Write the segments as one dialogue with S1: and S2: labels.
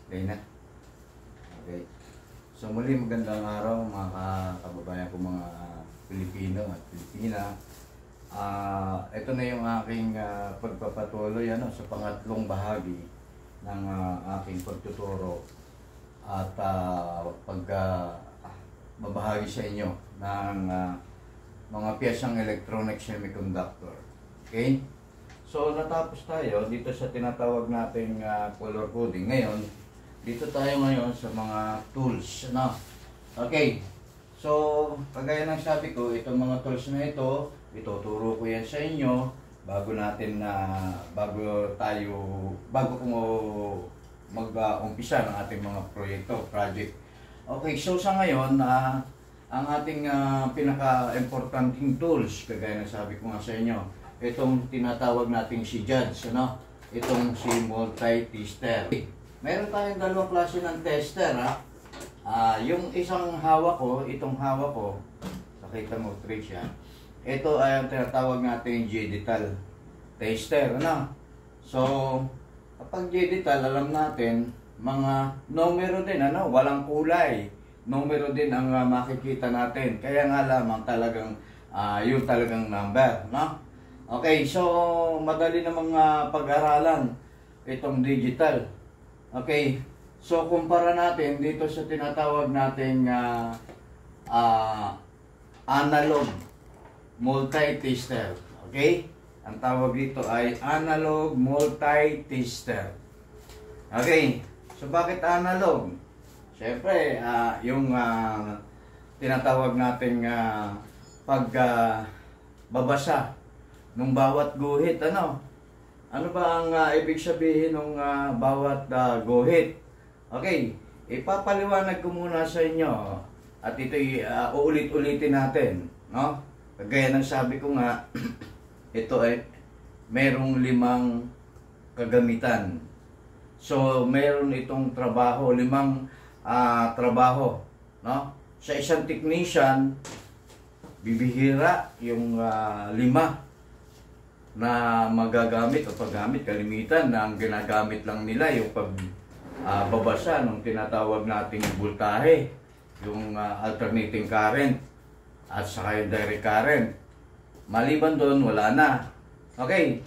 S1: Okay na? Okay. So muli magandang araw mga kababayan ko mga Pilipino at Pilipina. Ito na yung aking pagpapatuloy sa pangatlong bahagi ng aking pagtuturo at babahagi sa inyo ng mga piyesang electronic semiconductor. Okay? So natapos tayo dito sa tinatawag nating color coding. Ngayon, dito tayo ngayon sa mga tools, no? Okay. So, kagaya ng sabi ko, itong mga tools na ito, ituturo ko yan sa inyo bago ko mag-umpisa ng ating mga project. Okay, so sa ngayon, ang ating pinaka-importanting tools, kagaya ng sabi ko nga sa inyo, itong tinatawag nating si Judge, ano? Itong si multi-tester. Meron tayong dalawang klase ng tester, yung isang hawak ko, itong hawak ko, nakita mo, Tricia, ito ay ang tinatawag natin digital tester, ano? So, kapag digital, alam natin, mga numero din, ano? Walang kulay. Numero din ang makikita natin. Kaya nga lamang talagang, yung talagang number, no? Okay, so, madali namang pag-aralan itong digital. Okay, so kumpara natin dito sa tinatawag nating analog multi-tester. Okay, ang tawag dito ay analog multi-tester. Okay, so bakit analog? Siyempre, yung tinatawag nating pagbabasa ng bawat guhit, ano? Ano ba ang ibig sabihin ng bawat guhit? Okay, ipapaliwanag ko muna sa inyo at ito'y uulit-ulitin natin, no? Kagaya ng sabi ko nga, ito ay merong 5 kagamitan. So, meron itong trabaho, 5 trabaho, no? Sa isang technician, bibihira yung 5 na magagamit o paggamit, kalimitan na ang ginagamit lang nila yung pagbabasa ng tinatawag nating voltahe, yung alternating current at saka yung direct current. Maliban doon, wala na. Okay,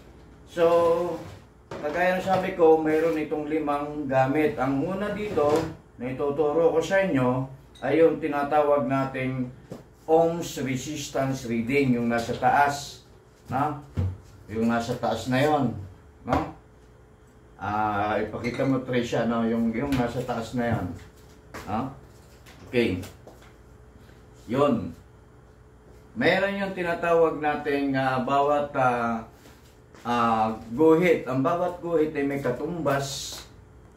S1: so kagaya ng sabi ko, mayroon itong 5 gamit. Ang una dito na ituturo ko sa inyo ay yung tinatawag nating ohms resistance reading, yung nasa taas, na yung nasa taas na yon, no? Ipakita mo, Tricia, no? Yung nasa taas na yon, no? Okay, yun. Meron yung tinatawag nating bawat guhit. Ang bawat guhit ay may katumbas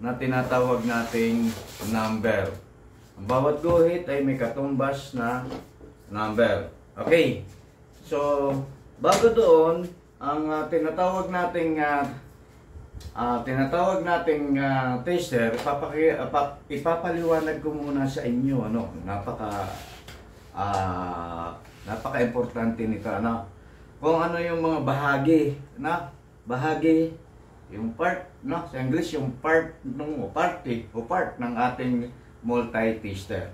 S1: na tinatawag nating number. Ang bawat guhit ay may katumbas na number. Okay, so bago doon, ang tinatawag nating tester, ipapaliwanag ko muna sa inyo, ano, napaka-importante nito, ano, kung ano yung mga bahagi, yung part, no, sa English yung part ng ating multi-tester.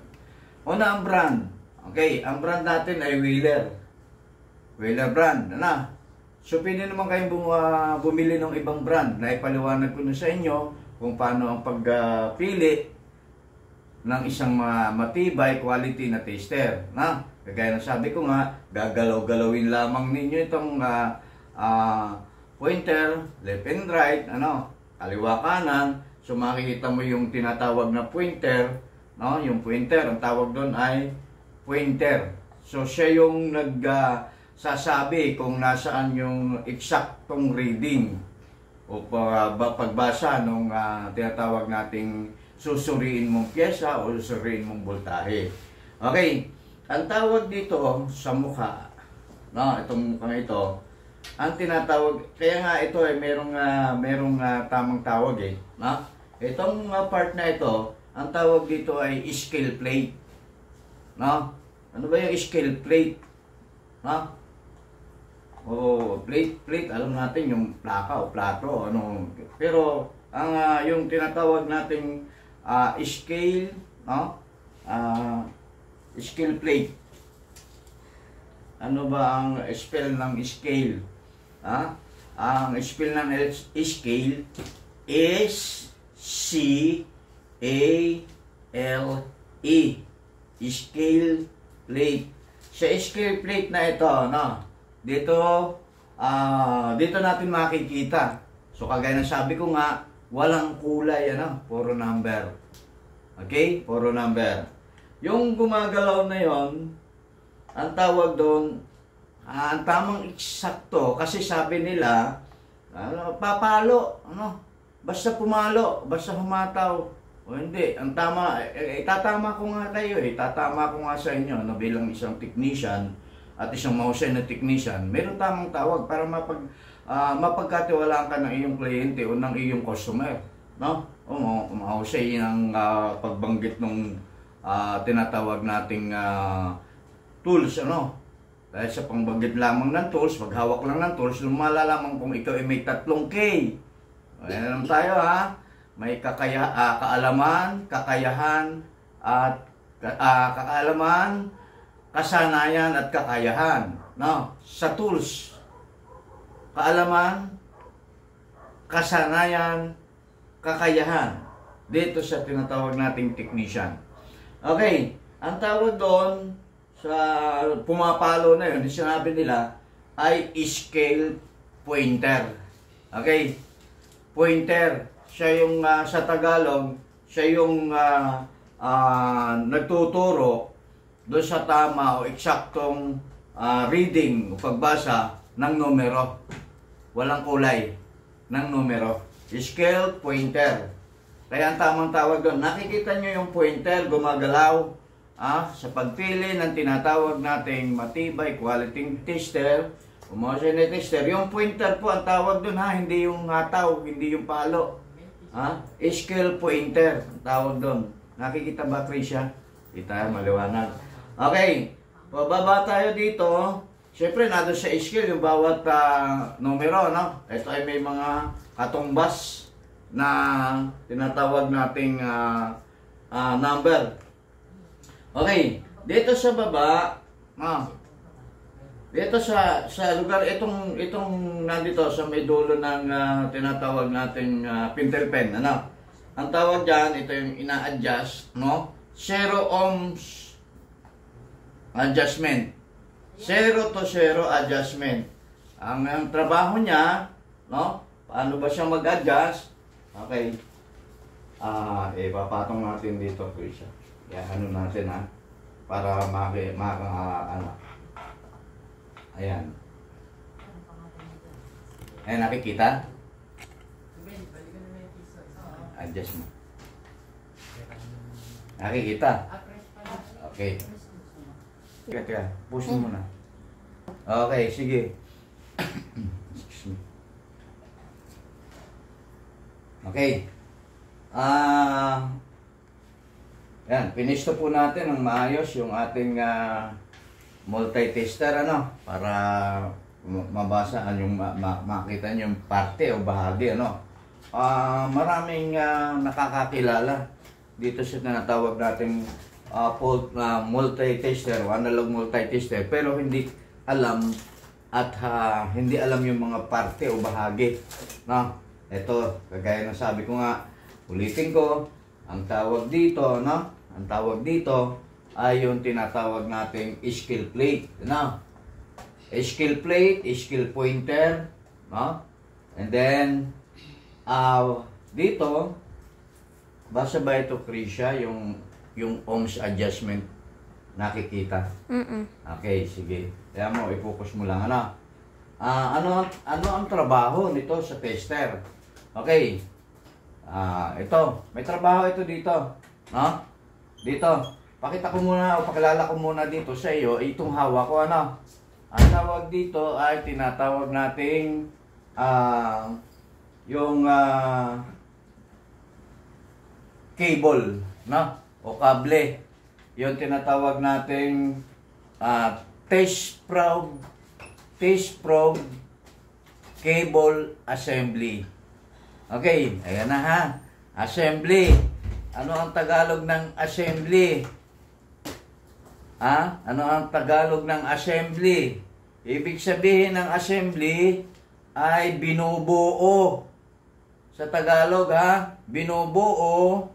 S1: Una, ang brand. Okay, ang brand natin ay Wheeler brand, ano. So, pwede naman kayong bumili ng ibang brand na ipaliwanag ko na sa inyo kung paano ang pagpili ng isang matibay quality na tester. Na? Kagaya ng sabi ko nga, gagalaw-galawin lamang ninyo itong pointer, left and right, ano, kaliwa kanan. So, makikita mo yung tinatawag na pointer, no? Yung pointer, ang tawag doon ay pointer. So, siya yung sasabi kung nasaan yung eksaktong reading o pagbasa ng tinatawag nating susuriin mong pyesa o susuriin mong voltahe. Okay, ang tawag dito sa mukha, no, itong mukha ito, ang tinatawag, kaya nga ito ay merong tamang tawag, no? Itong part na ito, ang tawag dito ay scale plate, no? Ano ba yung scale plate? No? Plate, alam natin yung plaka o plato, ano. Pero ang yung tinatawag nating scale, no? Scale plate. Ano ba ang spell ng scale? Ang spell ng scale is C-A-L-E. Scale plate. Sa scale plate na ito, no? Dito natin makikita. So kagaya ng sabi ko nga, walang kulay, puro number. Okay? Puro number. Yung gumagalaw na yon, ang tawag doon, ang tamang eksakto, kasi sabi nila, papalo, basta pumalo, basta humataw, o hindi, ang tama, itatama ko nga kayo, itatama ko nga sa inyo, bilang isang technician, at isang mahusay na technician, meron tamang tawag para mapagkatiwalaan ka ng iyong kliyente o ng iyong customer, no? O mahusay ng pagbanggit ng tinatawag nating tools, dahil sa pangbanggit lamang ng tools, maghawak lang ng tools, lumalaman kung ikaw ay may 3K. Ayan naman tayo, may kaalaman, kakayahan, at kaalaman, kasanayan, at kakayahan. No? Sa tools, kaalaman, kasanayan, kakayahan. Dito sa tinatawag nating technician. Okay, ang tawag doon sa pumapalo na yun, sinabi nila ay scale pointer. Okay, pointer. Siya yung sa Tagalog, siya yung nagtuturo doon sa tama o eksaktong reading o pagbasa ng numero. Walang kulay ng numero. Scale pointer. Kaya ang tamang tawag doon, nakikita nyo yung pointer gumagalaw sa pagpili ng tinatawag nating matibay quality tester, homogeneous tester. Yung pointer po ang tawag doon, hindi yung hataw, hindi yung palo. Scale pointer ang tawag doon. Nakikita ba, Krisha? Kita, maliwanag. Okay, pababa tayo dito. Siyempre, nado sa scale yung bawat numero, Ito ay may mga katumbas na tinatawag nating number. Okay, dito sa baba, dito sa lugar itong nandito sa may dulo ng tinatawag nating printer pen, Ang tawag diyan, ito yung ina-adjust, 0 ohms adjustment. 0 to 0 adjustment. Ang trabaho niya, paano ba siya mag-adjust? Okay. Ipapatong natin dito, Krisha. Ano natin, para ayan. Ayan, nakikita? Adjust mo. Nakikita? Okay. Teka. Push mo muna. Okay, sige. Excuse me. Okay. Yan, finish na po natin ng maayos yung ating multi-tester, para mabasa yung makita nyo yung parte o bahagi, Maraming nakakakilala dito sa tinatawag nating multi-tester o analog multi-tester, pero hindi alam at hindi alam yung mga parte o bahagi, Ito, kagaya ng sabi ko nga, ulitin ko, ang tawag dito, Ang tawag dito ay yung tinatawag nating scale plate, Scale plate, scale pointer, And then dito, basta ba ito, Krisha, yung ohms adjustment nakikita? Okay, sige. Kaya mo, i-focus mo lang, ano ang trabaho nito sa tester? Okay. Ito, may trabaho ito dito, Dito, pakita ko muna o pakilala ko muna dito sa iyo itong hawak ko, Ang tawag dito ay tinatawag nating yung cable, o kable. Yung tinatawag nating test probe cable assembly. Okay, ayan na, assembly. Ano ang Tagalog ng assembly? Ha? Ano ang Tagalog ng assembly? Ibig sabihin ng assembly ay binubuo. Sa Tagalog, ha? Binubuo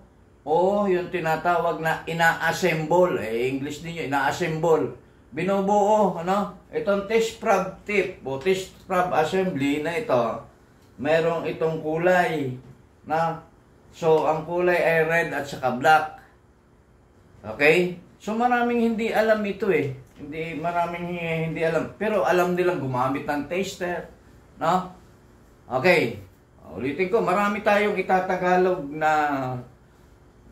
S1: o yung tinatawag na ina-assemble. English din yun, ina-assemble. Binubuo, ano? Itong test prob tip o test prob assembly na ito, merong itong kulay na, so ang kulay ay red at saka black. Okay? So maraming hindi alam ito maraming hindi alam. Pero alam nilang gumamit ng taster, no? Okay. Ulitin ko, marami tayong itatagalog na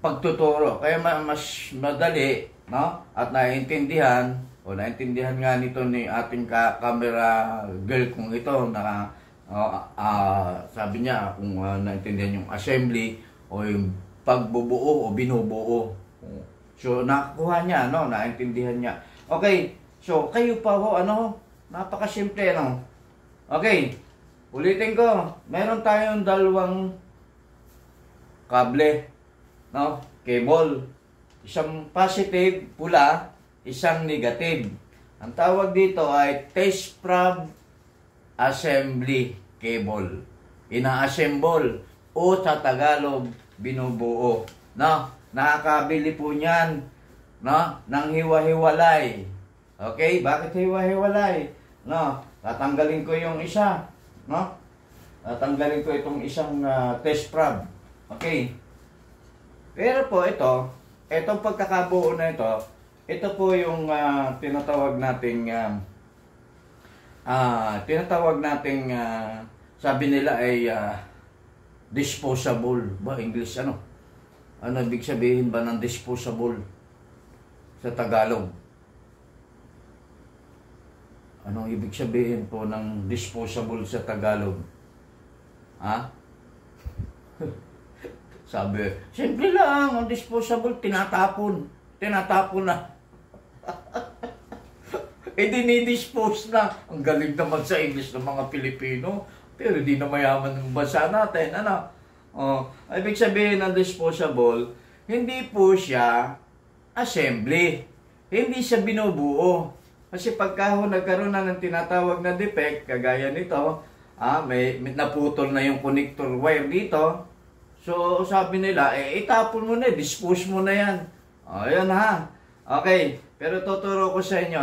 S1: pagtuturo. Kaya mas madali, no? At naiintindihan nga nito ni ating camera girl kung ito na sabi niya kung naintindihan yung assembly o yung pagbubuo o binubuo. So nakuha niya, no? Naintindihan niya. Okay. So kayo pa ho, napakasimple, no? Okay. Ulitin ko, meron tayong dalawang kable, no? Cable. Isang positive, pula, isang negative. Ang tawag dito ay test prob assembly cable. Ina-assemble o sa Tagalog, binubuo. No? Nakakabili po niyan, no? Ng hiwa-hiwalay. Okay? Bakit hiwa-hiwalay? No? Tatanggalin ko yung isa. No? Tatanggalin ko itong isang test prob. Okay? Pero po itong pagkakabuo na ito po yung tinatawag nating sabi nila ay disposable. Ba, English ano? Ano ibig sabihin ba ng disposable sa Tagalog? Anong ibig sabihin po ng disposable sa Tagalog? Ha? Sabi, simple lang, ang disposable, tinatapon. Tinatapon na. Dinidispose na. Ang galing naman sa English ng mga Pilipino. Pero di na mayaman ng bansa natin. Ibig sabihin ng disposable, hindi po siya assembly. Hindi siya binubuo. Kasi pagka nagkaroon na ng tinatawag na defect, kagaya nito, may naputol na yung connector wire dito. So, sabi nila, itapon mo na, dispose mo na yan. Ayan ha. Okay, pero tuturo ko sa inyo,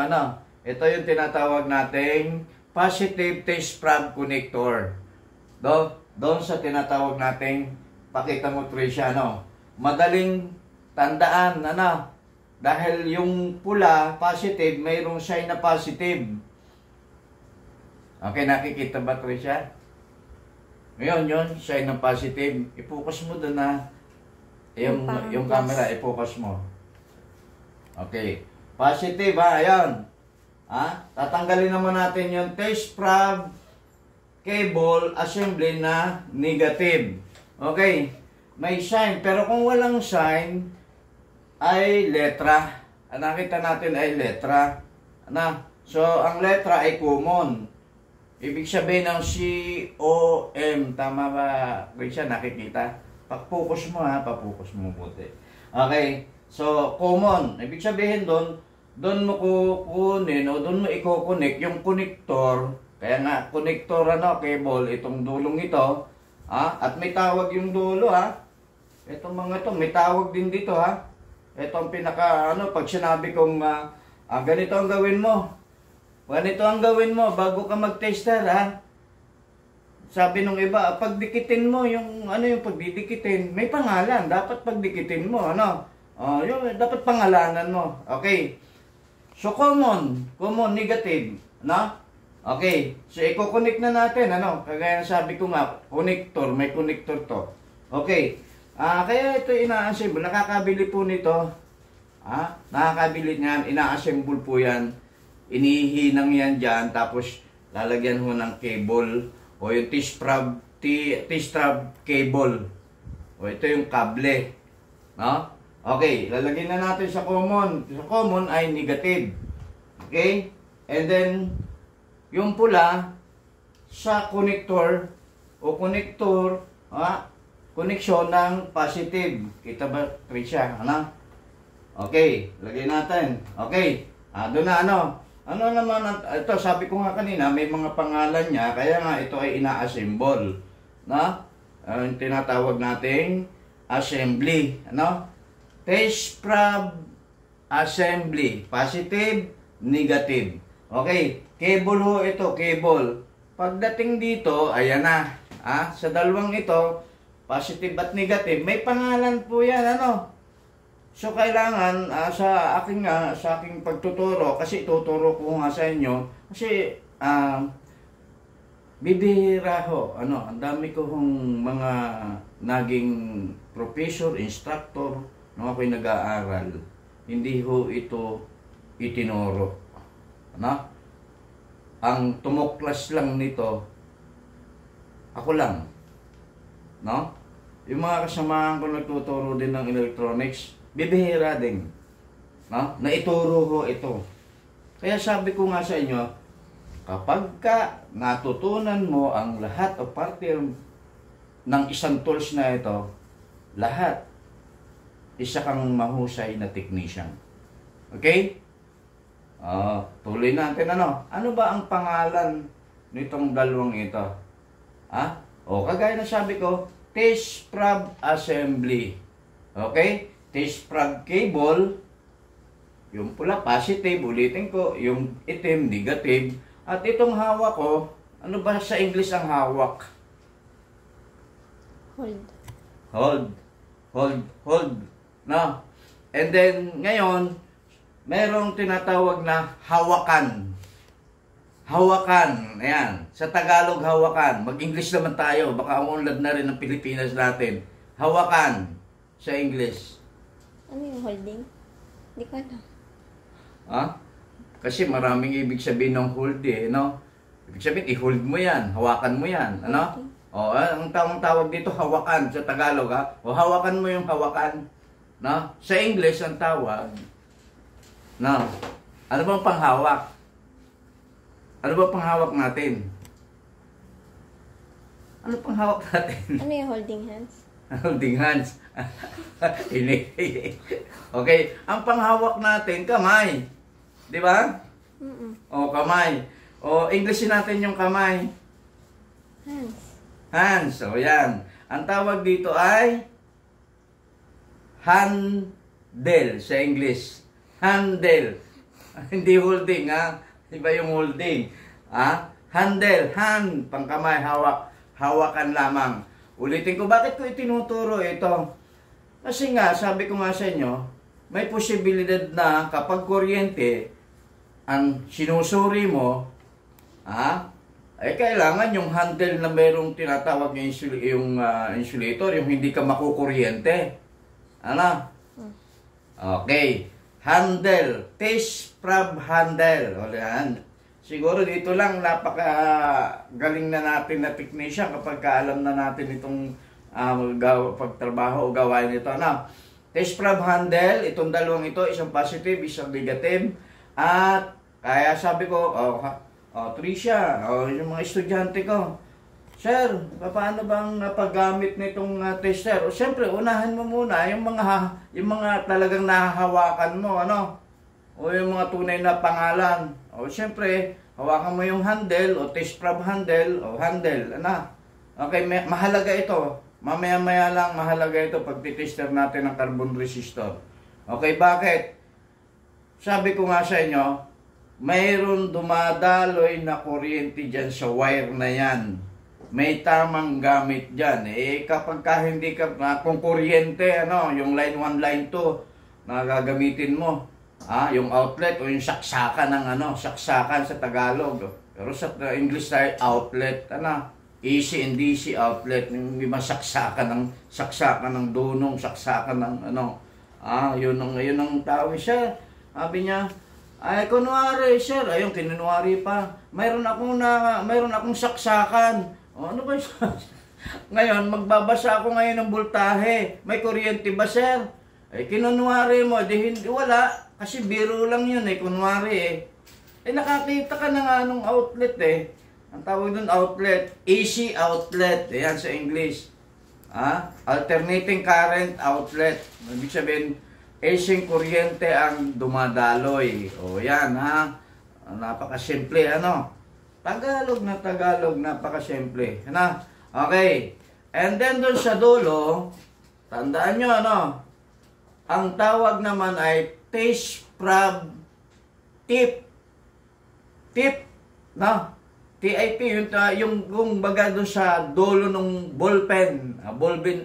S1: ito yung tinatawag nating positive test prob connector. Doon sa tinatawag nating, pakita mo Tricia, madaling tandaan, dahil yung pula, positive, mayroong sign na positive. Okay, nakikita ba, Tricia? Ngayon, yun, sign na positive. I-focus mo doon na yung camera, i-focus mo. Okay. Positive, ayan. Tatanggalin naman natin yung test prob cable assembly na negative. Okay. May sign, pero kung walang sign, ay letra. Nakita natin ay letra. So, ang letra ay common. Ibig sabihin ng C-O-M. Tama ba? Richard, nakikita? Pag-focus mo pa-focus mo buti. Okay. So, common. Ibig sabihin doon mo kukunin o doon mo i-connect yung connector. Kaya nga, connector cable, itong dulong ito. At may tawag yung dulo Itong mga ito, may tawag din dito Ito ang pinaka, pag sinabi kong ganito ang gawin mo. Ganito ang gawin mo bago ka mag-tester, Sabi nung iba, pagdikitin mo yung pagdidikitin, may pangalan, dapat pagdikitin mo, yung dapat pangalanan mo. Okay. So common negative, Okay. So i-connect na natin, Kagaya sabi ko nga, connector, may connector to. Okay. Kaya ito ina-assemble, nakakabili po nito. Nakakabili niyan, ina-assemble po yan. Inihinang yan dyan, tapos lalagyan ho ng cable o yung test prob cable. O ito yung kable. Okay, lalagyan na natin sa common. Sa common ay negative. Okay? And then, yung pula sa connector o connector, koneksyon ng positive. Kita ba, Trisha? Ano? Okay, lagay natin. Okay, doon na ano. Ano naman, ito sabi ko nga kanina, may mga pangalan niya, kaya nga ito ay ina-assemble. No? Yung tinatawag nating assembly. Ano? Test probe assembly. Positive, negative. Okay, cable ho ito, cable. Pagdating dito, ayan na. Sa dalawang ito, positive at negative, may pangalan po yan, ano? So, kailangan, sa aking pagtuturo, kasi tuturo ko nga sa inyo, kasi, bibihira ho, ano, ang dami ko hong mga naging professor, instructor, nung ako'y nag-aaral, hindi ho ito itinuro. Ano? Ang tumuklas lang nito, ako lang. No? Yung mga kasamahan ko nagtuturo din ng electronics, bibihira din. No? Naituro ho ito. Kaya sabi ko nga sa inyo, kapag ka natutunan mo ang lahat o parte ng isang tools na ito, lahat, isa kang mahusay na technician. Okay? Tuloy natin ano. Ano ba ang pangalan nitong dalawang ito? Kagaya na sabi ko, test probe assembly. Okay? Test probe cable, yung pula positive, ulitin ko, yung itim negative. At itong hawak ko, ano ba sa English ang hawak? Hold. No? And then, ngayon, merong tinatawag na hawakan. Hawakan. Ayan. Sa Tagalog, hawakan. Mag-English naman tayo. Baka unlad na rin ng Pilipinas natin. Hawakan. Sa English.
S2: Ano yung holding? Hindi ko alam.
S1: Kasi maraming ibig sabihin ng hold no? Ibig sabihin, i-hold mo yan. Hawakan mo yan. Ano? Ang tawag dito, hawakan. Sa Tagalog, hawakan mo yung hawakan. No? Sa English, ang tawag, no? Ano bang panghawak? Ano ba panghawak natin? Ano panghawak natin?
S2: Ano yung holding hands?
S1: Holding hands. Okay, ang panghawak natin, kamay. Di ba? Kamay. Englishin natin yung kamay. Hands. Yan. Ang tawag dito ay handle sa English. Handle. Hindi holding, Iba yung holding. Handle, hand, pangkamay, hawak. Hawakan lamang. Ulitin ko, bakit ko itinuturo ito? Kasi nga, sabi ko nga sa inyo, may posibilidad na kapag kuryente, ang sinusuri mo, ay kailangan yung handle na merong tinatawag yung insulator, yung hindi ka makukuryente. Ano? Okay. Handle. Test probe handle. Siguro dito lang napaka-galing na natin na technician kapag alam na natin itong pagtrabaho o gawain ito. Test probe handle, itong dalawang ito, isang positive, isang negative. At kaya sabi ko, Trisha, yung mga estudyante ko, Sir, paano bang paggamit nitong tester? Siyempre, unahan mo muna yung mga talagang nahahawakan mo, O yung mga tunay na pangalan. Siyempre, hawakan mo yung handle, o test probe handle, o handle, Okay, mahalaga ito. Mamaya-maya lang mahalaga ito pag titester natin ng carbon resistor. Okay, bakit? Sabi ko nga sa inyo, mayroon dumadaloy na kuryente dyan sa wire na yan. May tamang gamit dyan. Kapag hindi ka, kung kuryente, yung line 1, line 2, na gagamitin mo, yung outlet o yung saksakan ng saksakan sa Tagalog. Pero sa English tayo, outlet, AC and DC outlet, yung iba saksakan ng dunong, saksakan ng yun ang tawag siya. Sabi niya, ay kunwari sir, ayun kinunwari pa. Mayroon akong saksakan. Ano ba yun? Ngayon, magbabasa ako ngayon ng voltahe. May kuryente ba, sir? Kinunwari mo, hindi, wala. Kasi biro lang yun, kunwari. Nakakita ka na nga nung outlet, Ang tawag doon outlet, AC outlet. Ayan sa English. Alternating current outlet. Ibig sabihin, AC kuryente ang dumadaloy. O yan, ha? Napakasimple, ano? Tagalog na Tagalog, napakasimple. Ano? Okay. And then doon sa dulo, tandaan nyo, ano? Ang tawag naman ay test prob tip. Tip, no? TIP, yung baga doon sa dulo ng ballpen,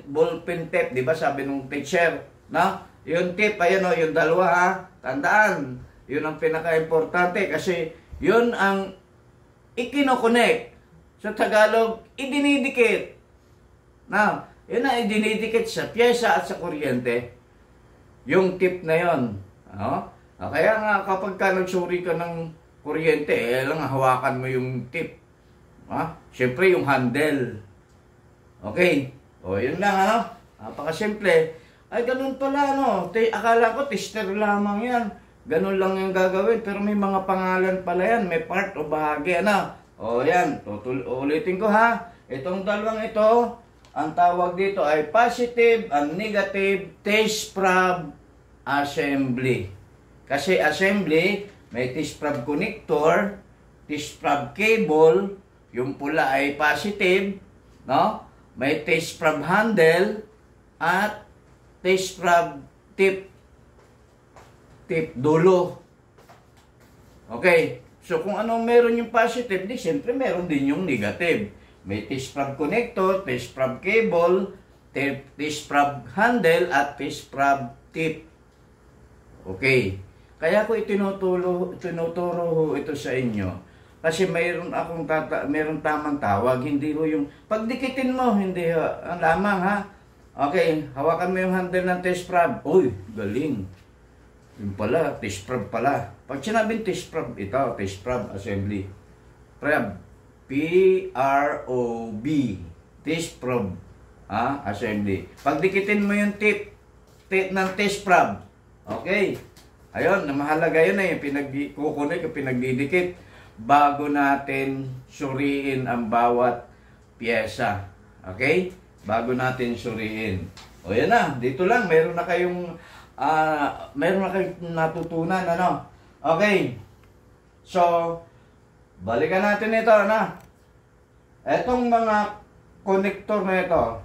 S1: ballpen tip, di ba sabi nung teacher, no? Yung tip, ayun o, yung dalawa ha, tandaan, yun ang pinaka-importante kasi yun ang ikinokonek. Sa Tagalog, idinidikit. Now, yun ang idinidikit sa pyesa at sa kuryente, yung tip na yun. No? Kaya nga kapag ka nagsuri ka ng kuryente, lang hawakan mo yung tip. Siyempre yung handle. Okay. O, yun lang, ano? Napakasimple. Ay, ganun pala, ano? Akala ko, tester lamang yan. Ganun lang yung gagawin. Pero may mga pangalan pala yan. May part o bahagi, ano? O, yan. Ulitin ko, ha? Itong dalawang ito, ang tawag dito ay positive and negative test prob assembly. Kasi assembly, may test prob connector, test prob cable, yung pula ay positive, no? May test prob handle, at test prob tip dulo. Okay, so kung anong meron yung positive, di siyempre meron din yung negative. May test prob connector, test prob cable, test prob handle, at test prob tip. Okay. Kaya ko tinuturo ito sa inyo kasi mayroon akong mayroon tamang tawag, hindi ho yung pagdikitin mo, hindi ho, ang lamang ha. Okay, hawakan mo yung handle ng test prob. Uy, galing. Yung pala, test prob pala. Pag sinabing test prob, ito, test prob assembly. Prob, P-R-O-B, test prob, assembly. Pagdikitin mo yung tip ng test prob. Okay. Ayun, mahalaga yun eh, pinagkukunik, pinagdidikit bago natin suriin ang bawat pyesa. Okay? Bago natin suriin. O yan na, dito lang, meron na kayong natutunan, ano? Okay. So, balikan natin ito, ano? Etong mga connector na ito,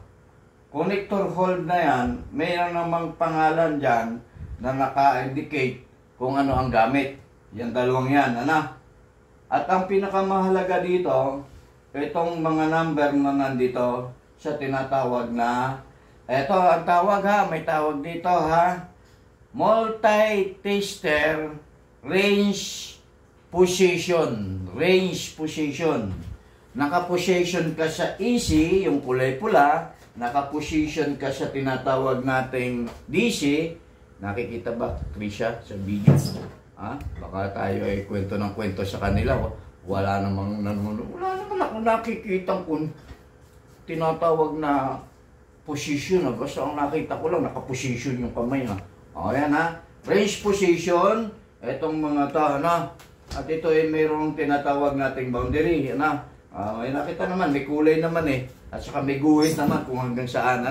S1: connector hold na yan, mayroon namang pangalan dyan, na naka-indicate kung ano ang gamit. Yan dalawang yan, ano? At ang pinakamahalaga dito, itong mga number na nandito sa tinatawag na, ito ang tawag ha, may tawag dito ha, multi-tester range position. Range position. Naka-position ka sa AC, yung kulay pula, naka-position ka sa tinatawag nating DC. Nakikita ba, Trisha, sa video? Baka tayo ay kwento ng kwento sa kanila. Wala namang ako nakikita kung tinatawag na position. Basta ang nakita ko lang, nakaposition yung kamay. O, yan ha. Range position. Itong mga to, At ito ay mayroong tinatawag nating boundary. May nakita naman, may kulay naman eh. At saka may guhit naman kung hanggang saan.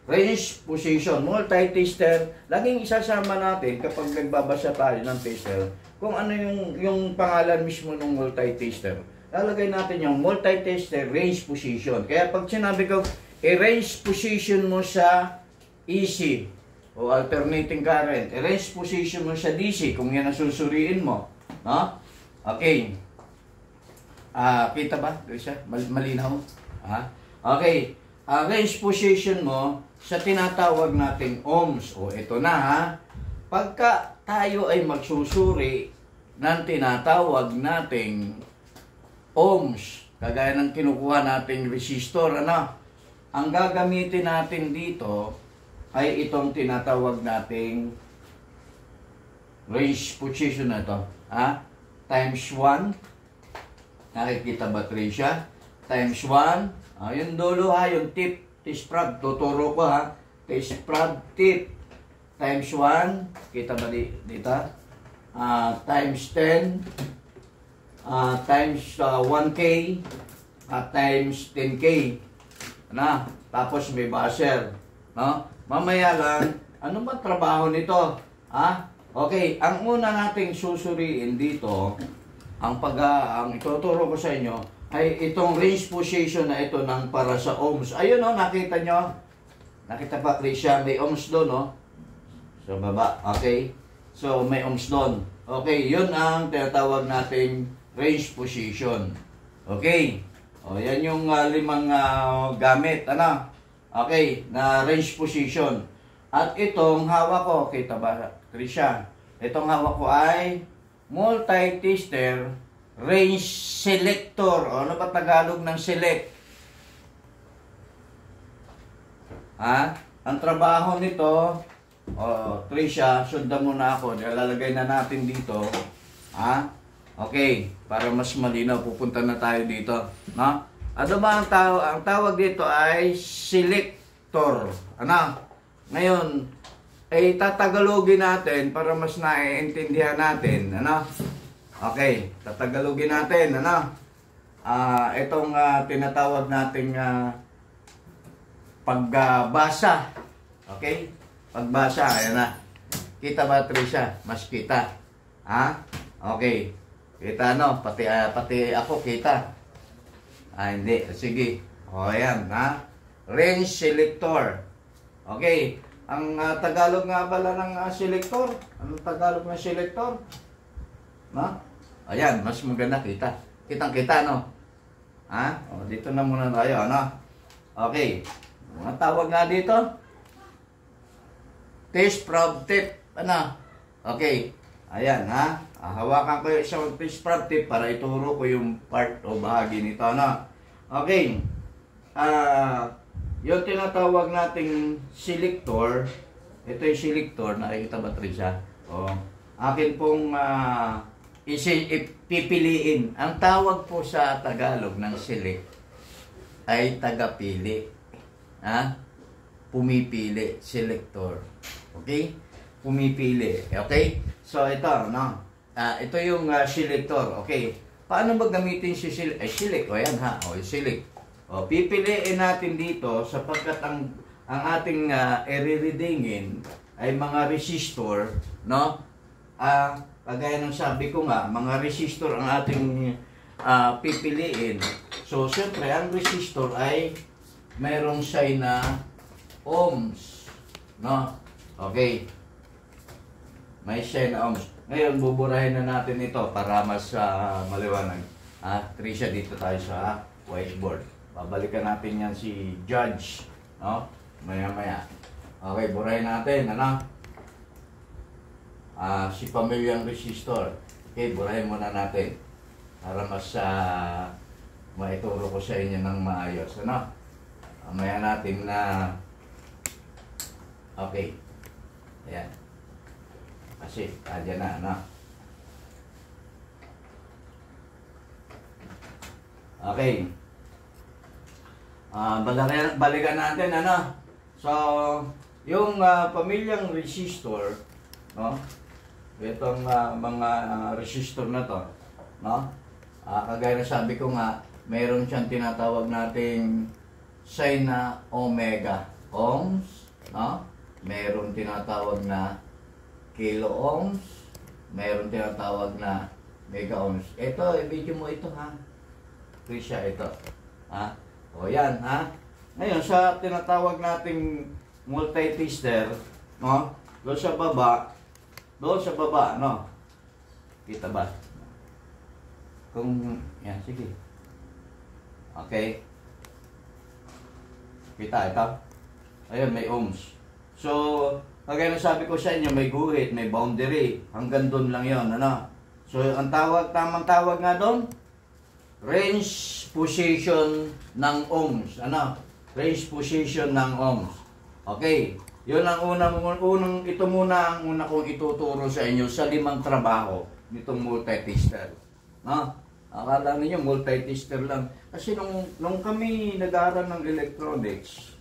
S1: Range position, multi-tester, laging isasama natin kapag nagbabasa tayo ng tester, kung ano yung pangalan mismo ng multi-tester. Lalagay natin yung multi-tester range position. Kaya pag sinabi ko, range position mo sa AC o alternating current, range position mo sa DC kung yan ang susuriin mo. Okay. Kita ba? Malinaw? Okay. Range position mo sa tinatawag nating ohms. O ito na ha. Pagka tayo ay magsusuri ng tinatawag nating ohms, kagaya ng kinukuha nating resistor, ang gagamitin natin dito ay itong tinatawag nating range position na ito. Times 1. Nakikita ba, Tricia? Times 1. Yung dulo yung tip. Test prob, tuturo ko test prob tip times 1, kita ba dito? Times 10, times 1K, times 10K. Na, tapos may buzzer, no? Mamaya lang, ano ba trabaho nito? Ha? Okay, ang una nating susuriin dito, ang ituturo ko sa inyo ay itong range position na ito ng para sa ohms. Ayun, no, nakita nyo? Nakita pa, Krisha, may ohms doon, no? Sa baba, okay? So, may ohms doon. Okay, yun ang tinatawag nating range position. Okay? O, yan yung limang gamit, ano? Okay, na range position. At itong hawak ko, kita ba, Trisha? Itong hawak ko ay multi-tester range selector. O, ano ba Tagalog ng select? Ha? Ang trabaho nito, Trisha, sundan mo na ako. Lalagay na natin dito. Ha? Okay, para mas malinaw, pupunta na tayo dito. No? Ano ba ang tawag dito ay selector. Ano? Ngayon, ay tatagalogin natin para mas naiintindihan natin. Ano? Okay, tatagalogin natin. Ano? Itong tinatawag nating pagbasa. Okay? Pagbasa, ayan na. Kita ba, Trisha? Mas kita. Ha? Okay. Kita, no? Pati ako, kita. Hindi. Sige. O, ayan, ha? Range selector. Okay. Ang Tagalog nga pala ng selector. Anong Tagalog ng selector? No? Ayan, mas maganda kita. Kitang-kita, no? Ha? O, dito na muna tayo, ano? Okay. Mga tawag nga dito. Test probe tip. Ano? Okay. Ayan, ha? Hawakan ko yung isang test probe tip para ituro ko yung part o bahagi nito, ano? Okay. Yung tinatawag nating selector, ito yung selector, nakikita ba, Trisha? O, akin pong pipiliin. Ang tawag po sa Tagalog ng select ay tagapili. Ha? Pumipili, selector. Okay? Pumipili. Okay? So, ito, no? Ito yung selector. Okay? Paano ba gamitin si select? Ay, select. O, yan, ha? O, select. O, pipiliin natin dito sapagkat ang ating i-readingin ay mga resistor, no? Kagaya ng sabi ko nga, mga resistor ang ating pipiliin. So, siyempre, ang resistor ay mayroong sign na ohms, no? Okay. May sign na ohms. Ngayon, buburahin na natin ito para mas maliwanag. Trisha, dito tayo sa whiteboard. Babalikan natin yan si Judge, no? Maya-maya. Okay, burahin natin, ano? Si pamilyang resistor. Okay, burahin muna natin. Para mas maituro ko sa inyo ng maayos, ano? Maya natin na okay. Ayan. Kasi, adyan na, ano? Okay. Balikan natin, ano? So, yung pamilyang resistor, no? Itong mga resistor na to, no? Kagaya na sabi ko nga, mayroon siyang tinatawag nating sign na omega ohms, no? Mayroon tinatawag na kilo ohms, mayroon tinatawag na mega ohms. Ito, i-video mo ito, ha? Trisha, ito. Ha? O yan, ha? Ngayon, sa tinatawag nating multi-tester, no? Doon sa baba, no? Kita ba? Kung, yan, sige. Okay. Kita, ito. Ayun, may ohms. So, kagaya na sabi ko sa inyo, may guhit, may boundary. Hanggang doon lang yon, ano? So, ang tamang tawag nga doon, range position ng ohms. Ano? Range position ng ohms. Okay. Yun ang ito muna ang una kong ituturo sa inyo sa 5 trabaho nitong multi-tester. No? Akala ninyo multi-tester lang. Kasi nung kami nag-aaral ng electronics,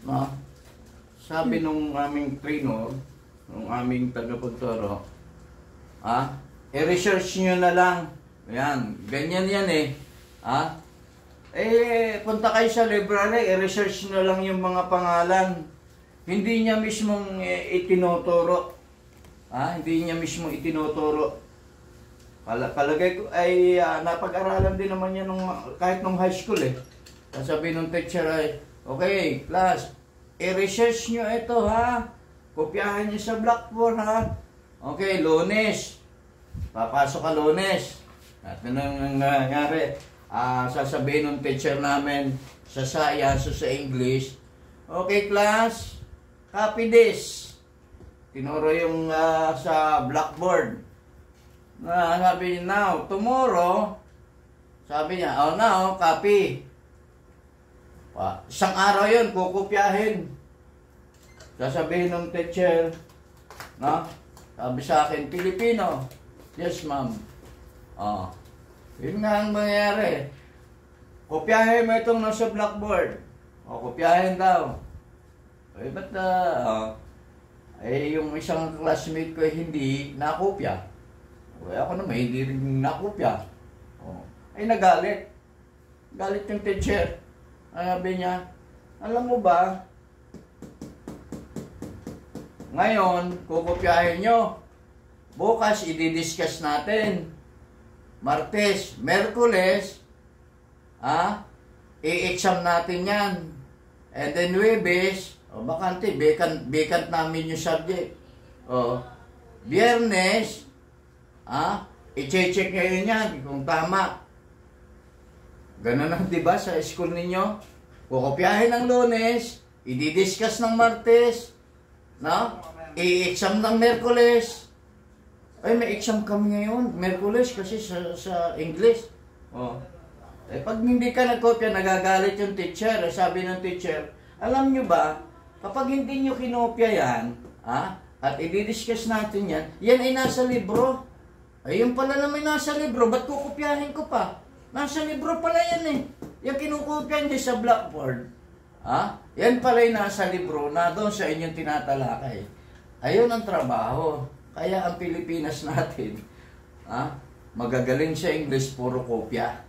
S1: no? Sabi nung aming trainer, nung aming tagapagturo, i-research nyo na lang. Yan, ganyan yan eh. Punta kayo sa library, i-research nyo lang yung mga pangalan. Hindi niya mismong itinuturo. Hindi niya mismong itinuturo. Palagay ko ay napag-aralan din naman niya kahit nung high school eh. Sabi nung teacher ay, okay, class, i-research nyo ito ha. Kopyahan nyo sa blackboard ha. Okay, Lunes. Papasok ka Lunes. At anong nangyari? Sasabihin ng teacher namin sa science o sa English, okay class, copy this. Tinuro yung sa blackboard. Sabi niya, now, tomorrow, sabi niya, oh now, copy. Isang araw yun, kukopyahin. Sasabihin ng teacher, no? Sabi sa akin, Pilipino. Yes, ma'am. Yun nga ang mangyayari. Kopyahin mo itong nasa blackboard. Kopyahin daw. Ba't yung isang classmate ko hindi nakopya. Ako naman, hindi rin nakopya. Nagalit. Galit yung teacher. Sabi niya, alam mo ba, ngayon, kukopyahin nyo. Bukas, i-discuss natin. Martes, Merkules, i-exam natin yan. And then Huwebes, bakante, vacant namin yung subject. Biyernes, i-check ngayon yan kung tama. Ganun lang, diba, sa school ninyo? Kukopyahin ng Lunes, i-discuss ng Martes, no? I-exam ng Merkules. May exam kami ngayon, Merkules, kasi sa English. Pag hindi ka nagkopya, nagagalit yung teacher. Sabi ng teacher, alam nyo ba, kapag hindi nyo kinopya yan, at i-discuss natin yan, yan ay nasa libro. Yun pala naman nasa libro, ba't kukopyahin ko pa? Nasa libro pala yan eh. Yung kinukopya nyo sa blackboard. Yan pala yung nasa libro na doon sa inyong tinatalakay. Ayun ang trabaho. Kaya ang Pilipinas natin, magagaling sa English, puro kopya.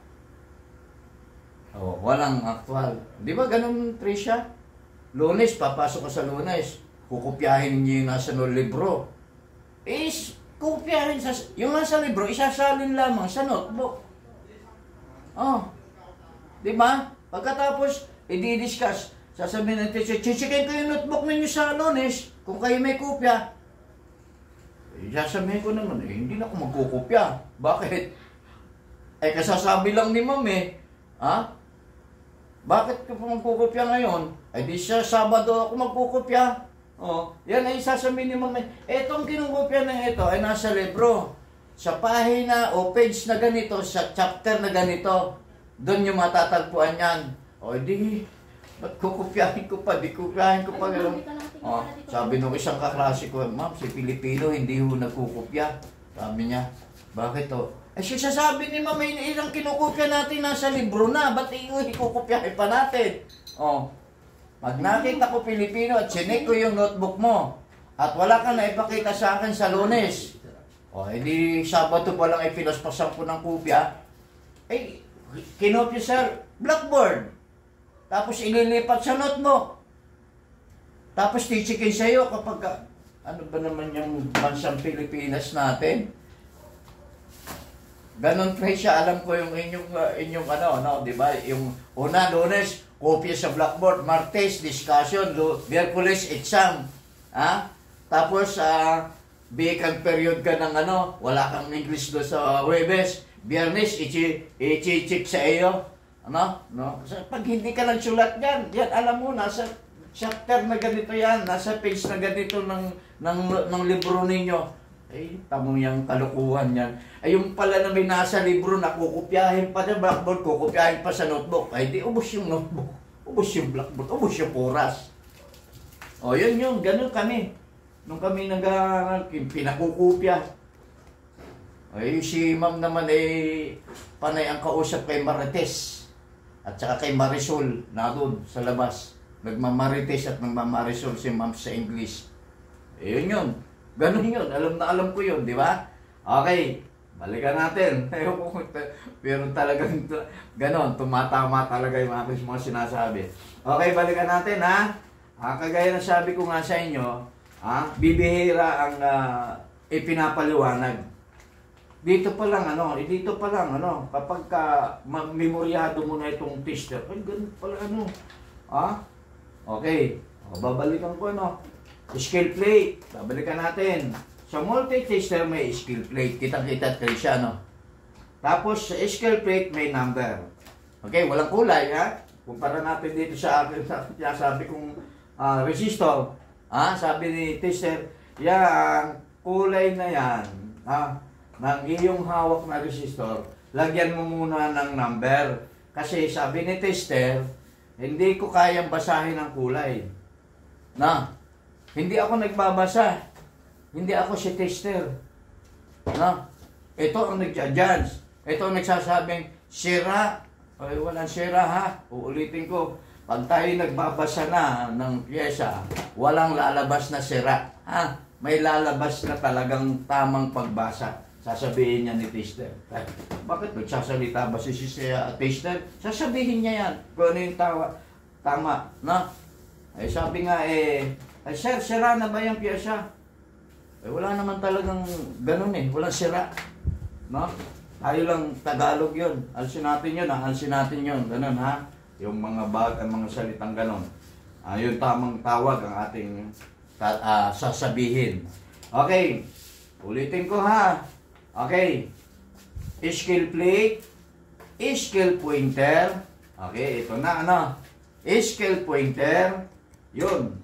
S1: Walang actual. Di ba ganun, Tricia? Lunes, papasok ka sa Lunes, kukopyahin niyo yung nasa libro. Kukopyahin yung nasa libro, isasalin lamang sa notebook. Di ba? Pagkatapos, i-discuss. Sasabihin ng teacher, chichikin ko yung notebook ninyo sa Lunes, kung kayo may kopya. Sasabihin ko naman, hindi na ako magkukopya. Bakit? Kasasabi lang ni ma'am eh. Bakit ko magkukopya ngayon? Di sa Sabado ako magkukopya. Yan ay sasabihin ni ma'am eh. Etong kinukopya na ito ay nasa libro. Sa pahina o page na ganito, sa chapter na ganito, doon yung matatagpuan yan. Di, ba't kukopyahin ko pa? Di kukopyahin ko pa. Sabi nung isang kaklase ko, ma'am, si Pilipino, hindi ho nagkukopya. Sabi niya, bakit to? Sasabi ni ma'am, ilang kinukopya natin nasa libro na, ba't ikukopyahin pa natin? Pag nakita ko Pilipino at sinek ko yung notebook mo, at wala ka na ipakita sa akin sa Lunes, hindi Sabado pa lang ay pinaspasan ko ng kopya, kinopya sa blackboard. Tapos ililipat sa notebook. Tapos tichikin sa'yo kapag, ano ba naman yung bansang Pilipinas natin? Ganon, Tricia, alam ko yung inyong di ba? Yung una, Lunes, kopya sa blackboard. Martes, discussion. Merkules, exam. Tapos, vacant period ka ng wala kang English doon sa Huwebes. Biyernes, i-check sa iyo. Pag hindi ka nagsulat yan, alam mo, nasa chapter na ganito yan, nasa page na ganito ng libro ninyo. Tamo yung kalukuhan yan. Yung pala na may nasa libro na kukopyahin pa sa blackboard, kukopyahin pa sa notebook. Di ubos yung notebook, ubos yung blackboard, ubos yung oras. Yun, ganun kami. Nung kami pinakukopya. Si ma'am naman panay ang kausap kay Marites at saka kay Marisol na doon sa labas. Nagmamarites at nagmamarisol si ma'am sa English. Yun. Ganun yun. Alam na alam ko yun, di ba? Okay. balikan natin. Pero talagang ganon, tumatama talaga yung aking mga sinasabi. Okay, balikan natin ha. Kagaya na sabi ko nga sa inyo, bibihira ang ipinapaliwanag. Dito pa lang kapag memoryado mo na itong tester, ay ganun pala okay, babalikan ko scale plate, babalikan natin. Sa multi-tester may scale plate, kitang-kita kayo siya, Tapos sa scale plate may number. Okay, walang kulay, Kumpara natin dito sa akin, sabi kong resistor, sabi ni tester, yan, kulay na yan, ng iyong hawak na resistor, lagyan mo muna ng number. Kasi sabi ni tester, hindi ko kayang basahin ang kulay. Hindi ako nagbabasa. Hindi ako si tester. Ito ang nagja-judge. Ito ang nagsasabing, sira. Ay, walang sira Uulitin ko. Pag tayo nagbabasa na ng pyesa, walang lalabas na sira. May lalabas na talagang tamang pagbasa. Sasabihin niya ni tester. Bakit nagsasalita ba si tester? Sasabihin niya yan. Kung ano yung tama. Sabi nga sir, sira na ba yung pyesa? Wala naman talagang ganun walang sira. Tayo lang Tagalog yun. Alsin natin yun. Ganun Yung mga mga salitang ganun. Yung tamang tawag ang ating sasabihin. Okay. Ulitin ko Okay. Scale plate, scale pointer. Okay, ito na scale pointer. Yun.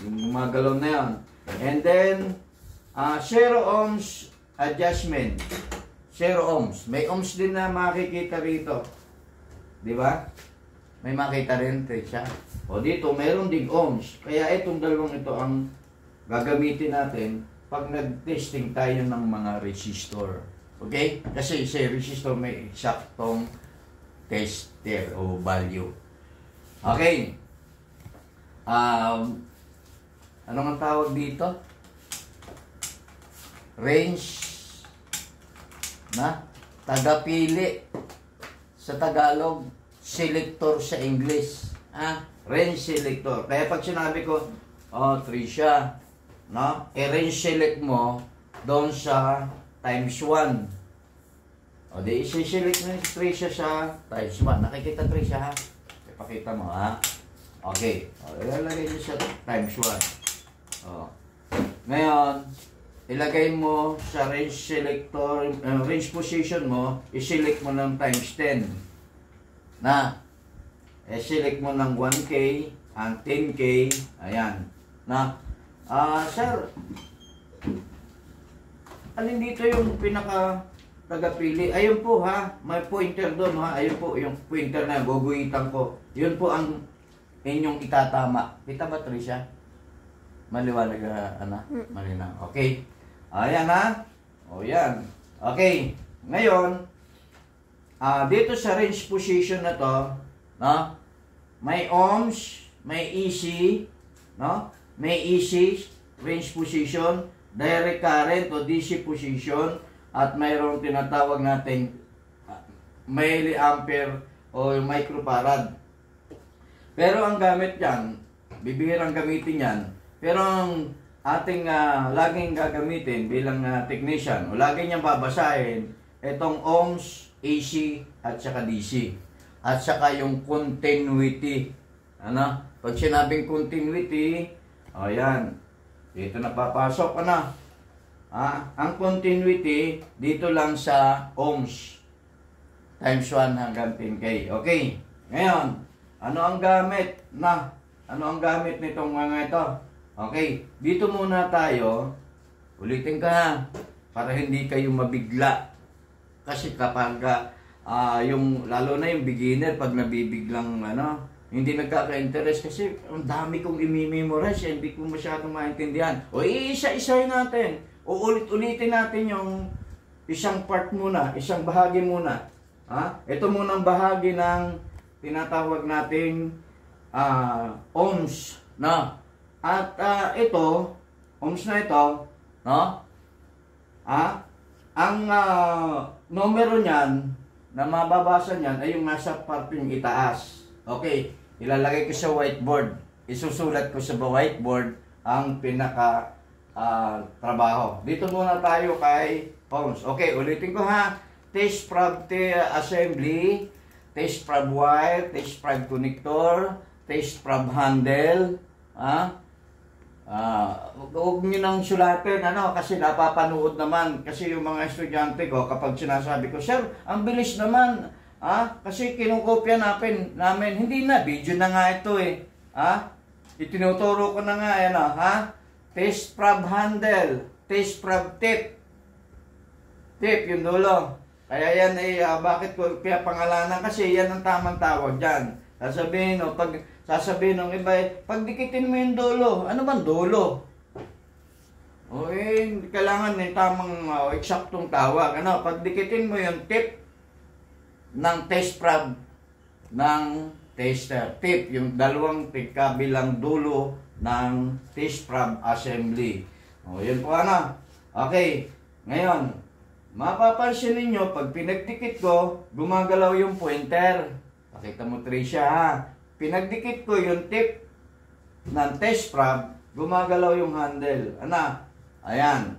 S1: Yung mga galaw na yan. And then, 0 ohms adjustment. 0 ohms. May ohms din na makikita rito. Di ba? May makita rin siya. O dito, mayroon ding ohms. Kaya itong dalawang ito ang gagamitin natin pag nag-testing tayo ng mga resistor. Okay? Kasi sa resistor may eksaktong tester o value. Okay. Ano ang tawag dito? Range tagapili sa Tagalog, selector sa English. Range selector. Kaya pag sinabi ko, 3 siya, i-range select mo doon sa times 1. Di isi-select mo 3 siya sa times 1. Nakikita 3 siya Ipakita mo Okay. Ilalagay nyo sa times 1. Ngayon, ilagay mo sa range selector, range position mo, i-select mo ng times 10. Select mo ng 1K, ang 10K, ayan. Sir, alin dito yung pinaka tagapili? Ayun po may pointer doon Ayun po yung pointer na guguhitan ko. Yun po ang inyong itatama. Kita ba Tricia? Maliwanag malinaw. Okay. Ayan O yan. Okay. Ngayon, dito sa range position na to, may ohms, may EC, may EC, range position, direct current o DC position, at mayroong tinatawag nating milliampere o microfarad. Pero ang gamit yan, bibihirang gamitin yan, pero ang ating laging gagamitin bilang technician o lagi niyang babasahin, itong ohms, AC, at saka DC. At saka yung continuity. Pag sinabing continuity, ayan, dito na papasok ang continuity dito lang sa ohms times 1 hanggang 10K. Okay. Ngayon, ano ang gamit nitong mga ito? Okay. Dito muna tayo. Ulitin ka para hindi kayo mabigla. Kasi kapag yung lalo na yung beginner pag nabibiglang hindi nagkaka-interest kasi ang dami kong i-memorize, hindi ko masyadong maintindihan. O iisa-isahin natin. O ulit-ulitin natin yung isang part muna, isang bahagi muna. Ito munang bahagi ng tinatawag nating ohms. At ito, ohms na ito, ang numero niyan na mababasa niyan ay yung nasa parting itaas. Okay, ilalagay ko sa whiteboard. Isusulat ko sa whiteboard ang pinaka trabaho. Dito muna tayo kay Holmes. Okay, ulitin ko ha. Test probe assembly, test probe wire, test probe connector, test probe handle. Huwag nyo nang sulatin, kasi napapanood naman. Kasi yung mga estudyante ko, kapag sinasabi ko, Sir, ang bilis naman. Kasi kinukopya namin. Hindi na, video na nga ito eh. Itinuturo ko na nga, Test probe handle, test probe tip. Tip, yung dulo. Kaya yan bakit ko kaya pangalanan? Kasi yan ang tamang tawag dyan. Sasabihin ng iba, pagdikitin mo yung dulo. Ano bang dulo? Kailangan yung tamang eksaktong tawag. Pagdikitin mo yung tip ng test probe ng tester. Tip, yung dalawang kabilang dulo ng test probe assembly. Yun po Okay, ngayon, mapapansin ninyo, pag pinagdikit ko, gumagalaw yung pointer. Pakita mo, Tricia, pinagdikit ko yung tip ng test probe, gumagalaw yung handle. Ayan.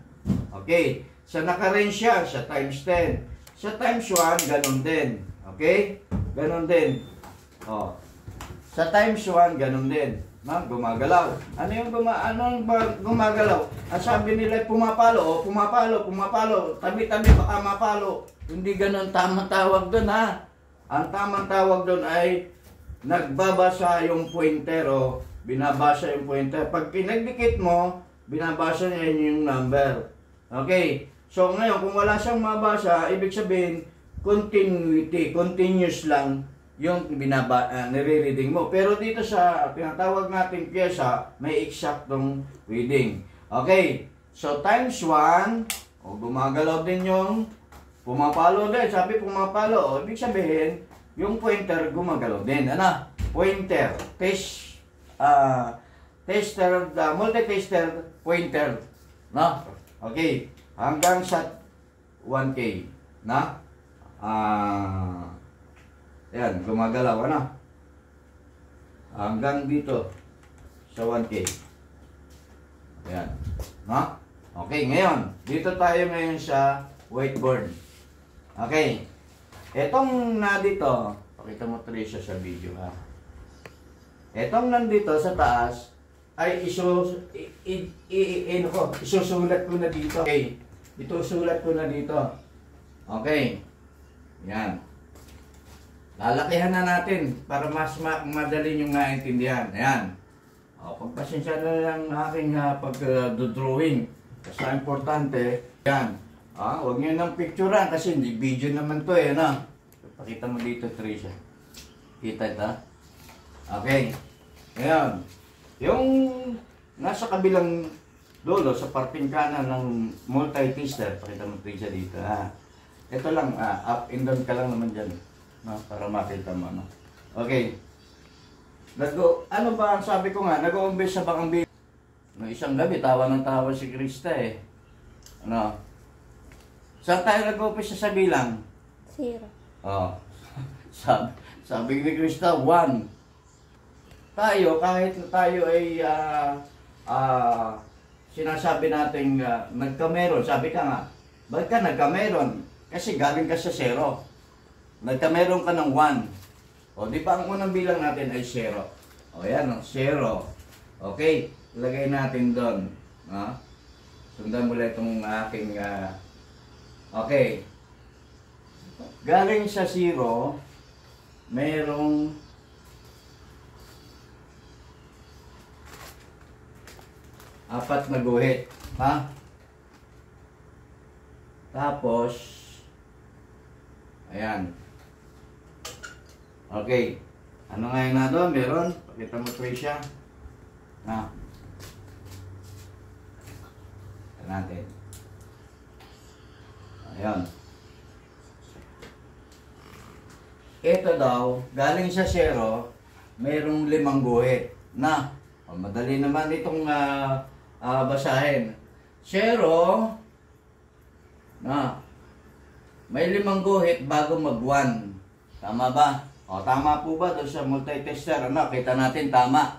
S1: Okay. Sa naka-range siya, sa times 10. Sa times 1, ganun din. Okay? Ganun din. Sa times 1, ganun din. Gumagalaw. Ano yung gumagalaw? Ang sabi nila, pumapalo. Tabi-tabi, baka mapalo. Hindi ganun tamang tawag doon, Ang tamang tawag doon ay nagbabasa yung pointer binabasa yung pointer. Pag pinagdikit mo, binabasa niya yung number. Okay. So ngayon, kung wala siyang mabasa, ibig sabihin, continuous lang yung nire-reading mo. Pero dito sa tinatawag nating pyesa, may eksaktong reading. Okay. So times 1, gumagalaw din yung pumapalo din. Sabi pumapalo. Ibig sabihin, yung pointer gumagalaw din. Pointer. Tester, multi-tester, pointer. Okay. Hanggang sa 1K. Ayan, gumagalaw, hanggang dito sa 1K. Ayan. Okay, ngayon, dito tayo ngayon sa whiteboard. Okay. Etong dito, pakita mo, Tricia, sa video, Etong nandito sa taas, ay isusulat ko na dito. Okay. Itusulat ko na dito. Okay. Yan. Lalakihan na natin para mas madali nyo nga intindihan. Ayan. Pagpasensya na lang aking pag-drawing. Basta importante. Yan. Huwag nyo nang picturean kasi hindi video naman to Pakita mo dito, Tricia. Kita ito? Okay. Ngayon. Yung nasa kabilang dulo sa parting kanan ng multi-tester. Pakita mo, Tricia, dito. Ito lang. Up and down ka lang naman dyan. Para makita mo, Okay. Ano ba ang sabi ko nga? Nag-uumbis sa bakang video. No, isang gabi, tawa ng tawa si Krista Saan tayo nag-uumpis sa bilang?
S2: 0.
S1: Sabi ni Krista, 1. Tayo, kahit tayo ay sinasabi natin nagkameron. Sabi ka nga, bakit ka nagkameron? Kasi galing ka sa 0. Nagkameron ka ng 1. Di ba ang unang bilang natin ay 0? Yan, 0. Okay, ilagay natin doon. Sundan mo lang itong aking... okay. Galing sa 0, merong... apat na guhit. Tapos... ayan. Okay. Ano nga yung doon? Meron? Pakita mo, Tricia. Ito natin. Ayan. Ito daw, galing sa 0, mayroong 5 guhit. Madali naman itong basahin. 0, Na, may 5 guhit bago mag-1. Tama ba? O, tama po ba doon sa multitester? Ano, kita natin tama.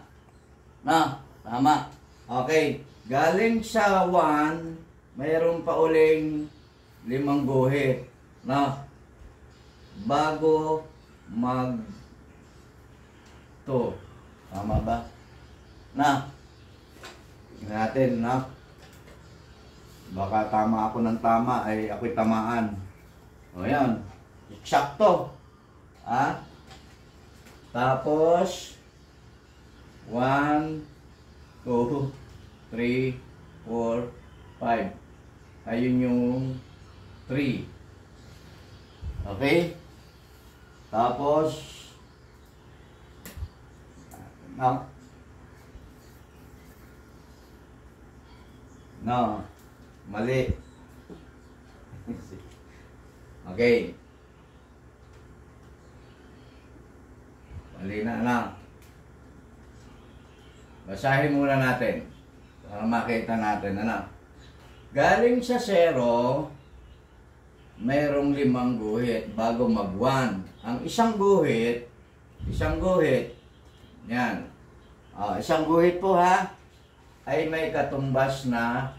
S1: Na, tama. Okay, galing sa 1, mayroon pa uling 5 guhit. Na, bago mag 2. Tama ba? Na, tingnan natin, na. Baka tama ako ng tama, ay ako'y tamaan. O yan, eksakto. Ha? Tapos, 1, 2, 3, 4, 5. Ayun yung 3. Okay? Tapos, no. No. Mali. Okay. Mali na. Basahin muna natin para makita natin. Ano? Galing sa 0, mayroong 5 guhit bago mag-1. Ang isang guhit, yan. Isang guhit po ha, ay may katumbas na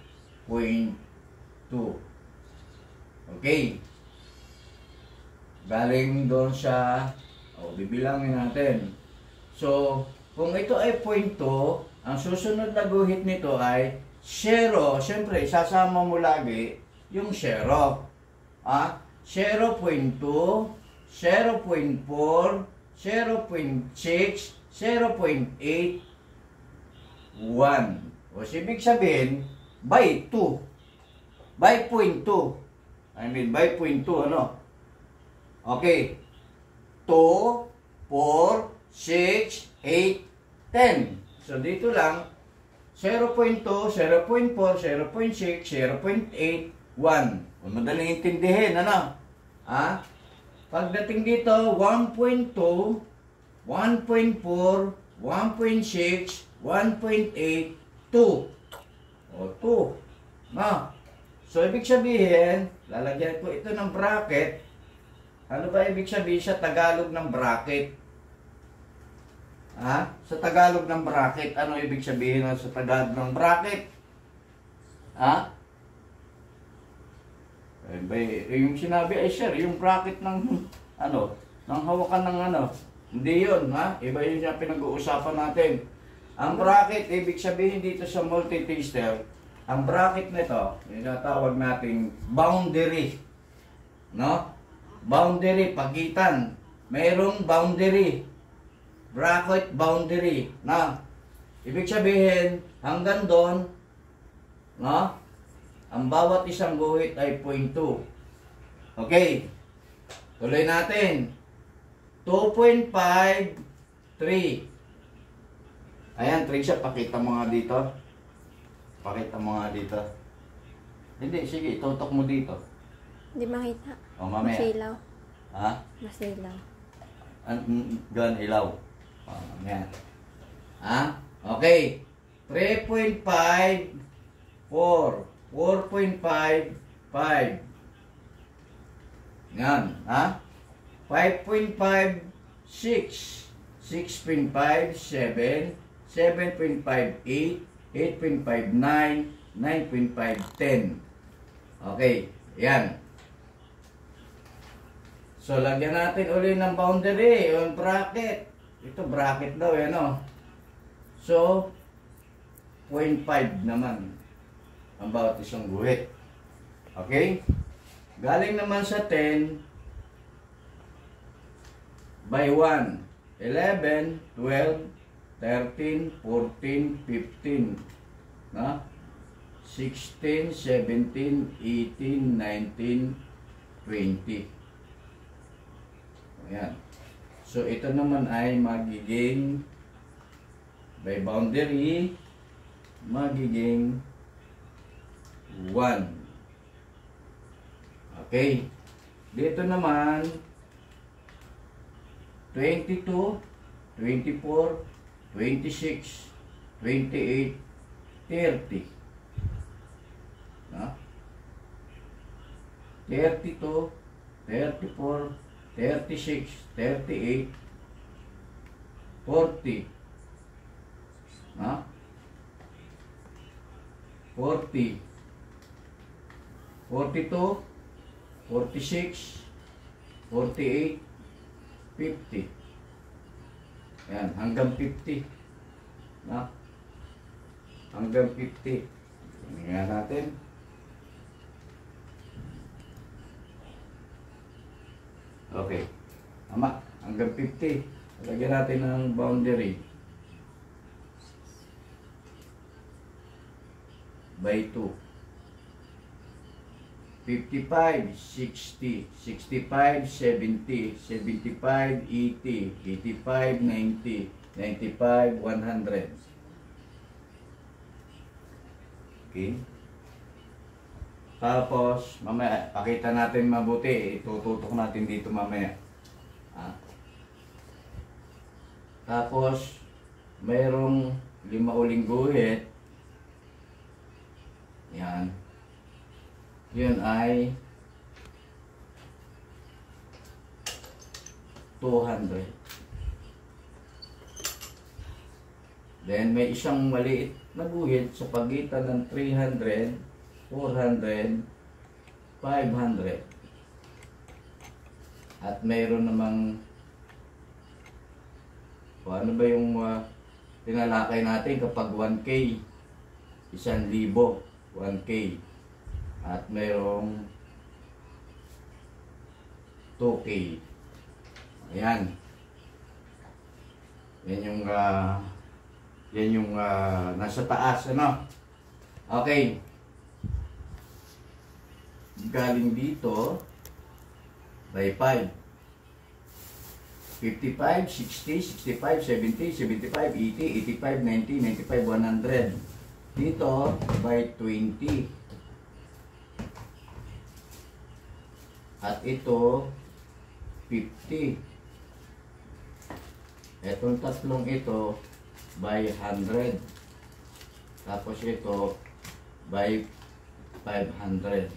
S1: 0.2. Okay. Galing doon sa, bibilangin natin. So, kung ito ay 0.2, ang susunod na guhit nito ay 0. Siyempre, isasama mo lagi yung 0. 0.2, 0.4, 0.6, 0.8, 1. O, ibig sabihin, by 2. By 0.2. I mean, by 0.2, ano? Okay. 2, 4, 6, 8, 10. So, dito lang, 0.2, 0.4, 0.6, 0.8, 1. Kung madaling intindihin, ano? Pagdating dito, 1.2, 1.4, 1.6, 1.8, 2. O, 2. So, ibig sabihin, lalagyan ko ito ng bracket. Ano ba ibig sabihin sa Tagalog ng bracket? Sa Tagalog ng bracket, ano ibig sabihin sa Tagalog ng bracket? Yung sinabi ay sir, yung bracket ng ng hawakan ng Hindi yun, Iba yun yung pinag-uusapan natin. Ang bracket, ibig sabihin dito sa multitester, ang bracket nito, yung natawag nating boundary. No? Boundary, pagitan. Mayroong boundary. Bracket boundary. Ibig sabihin, hanggang doon, ang bawat isang guhit ay 0.2. Okay. Tuloy natin. 2.5, 3. Ayan, Tricia, pakita mo nga dito. Pakita mo nga dito. Hindi, sige, itutok mo dito.
S2: Hindi makita.
S1: O, mamaya.
S2: Masilaw.
S1: Masilaw. Gan ilaw. O, mamaya. Okay. 3.5, 4. 4.5, 5. Yan, 5.5, 6. 6.5, 7. 7.5, 8. 8.5, 9. 9.5, 10. Okay, yan. So, lagyan natin uli ng boundary, yung bracket. Ito, bracket daw, So, 0.5 naman ang bawat isang guhit. Okay? Galing naman sa 10 by 1. 11, 12, 13, 14, 15. 16, 17, 18, 19, 20. Ayan. So, ito naman ay magiging by boundary, magiging 1. Okay. Dito naman, 22, 24, 26, 28, 30. 32, 34, 36, 38, 40. Ha? 40, 42, 46, 48, 50. Yan, hanggang 50. Na? Hanggang 50. Tingnan natin. Okay. Tama. Hanggang 50. Lagyan natin ng boundary. By 2. 55, 60, 65, 70, 75, 80, 85, 90, 95, 100. Okay. Tapos, mamaya, pakita natin mabuti. Itututok natin dito mamaya. Tapos, mayroong 5 uling guhit. Yan. Yun ay 200. Then, may isang maliit na guhit sa pagitan ng 300, 400, 500. At mayroon namang ano ba yung tinalakay natin kapag 1K, 1,000, 1K. At mayroong 2K. Ayan. Yan yung nasa taas, ano? Okay. Galing dito by 5. 55, 60, 65, 70, 75, 80, 85, 90, 95, 100. Dito by 20. At ito 50. Etong tatlong ito by 100. Tapos ito by 500.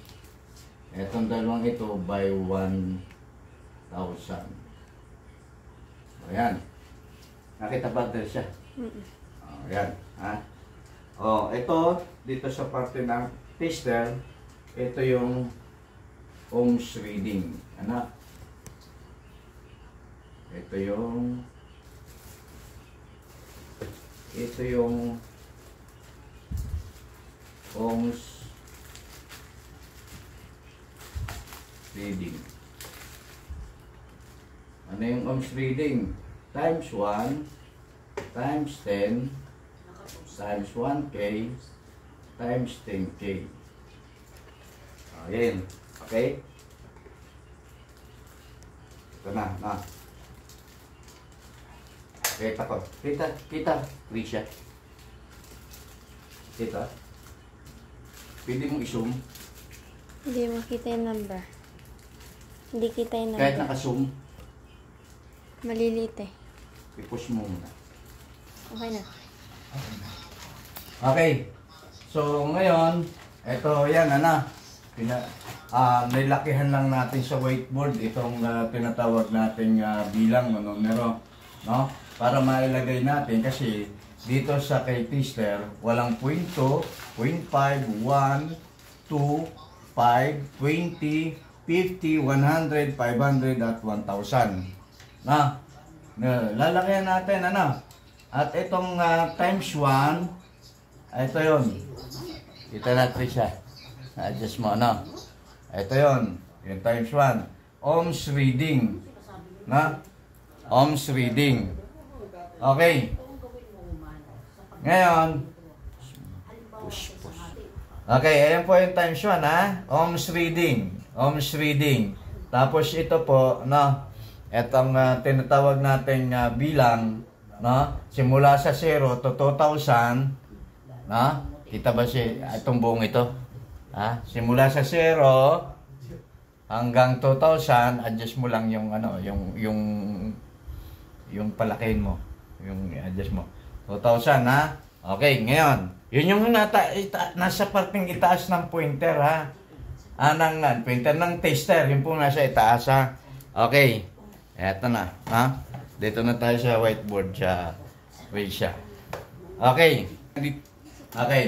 S1: Etong dalawang ito by 1,000. Ayan. Nakita ba din siya? Ayan. Ha? Ito, dito sa parte ng tester, ito yung ohms reading. Anak. Ito yung ohms reading. Ano yung ohms reading? Times 1 times 10 times 1K times 10K. Ayan. Okay? Ito na. Kita ko. Kita. Risha. Kita. Pwede mong i-zoom.
S2: Hindi makita yung number. Hindi kita yung number.
S1: Kahit naka-zoom.
S2: Maliliit eh.
S1: I-push mo muna.
S2: Okay na.
S1: Okay. So, ngayon, ito, yan, nilakihan lang natin sa whiteboard itong tinatawag nating bilang o numero, no? Para mailagay natin kasi dito sa kay tester, walang 0.2, 0.5, 1, 2, 5, 20, 50, 100, 500 at 1,000. Lalagyan natin, At itong times 1, ito yun. Kita natin siya. Adjust mo, Ito yun. Yung times 1. Ohms reading. Ohms reading. Okay. Ngayon, push. Okay, ayan po yung times 1, Ohms reading. Ohms reading. Tapos ito po, itong tinatawag nating bilang, simula sa 0 to 2,000, kita ba itong buong ito? Simula sa 0 hanggang 2,000, adjust mo lang yung yung palakihin mo, yung adjust mo. 2,000, Okay, ngayon, yun yung nasa parting itaas ng pointer, printer ng tester. Yung po nasa itaas ha. Okay. Eto na. Ha? Dito na tayo sa whiteboard siya. Wait siya. Okay. Okay.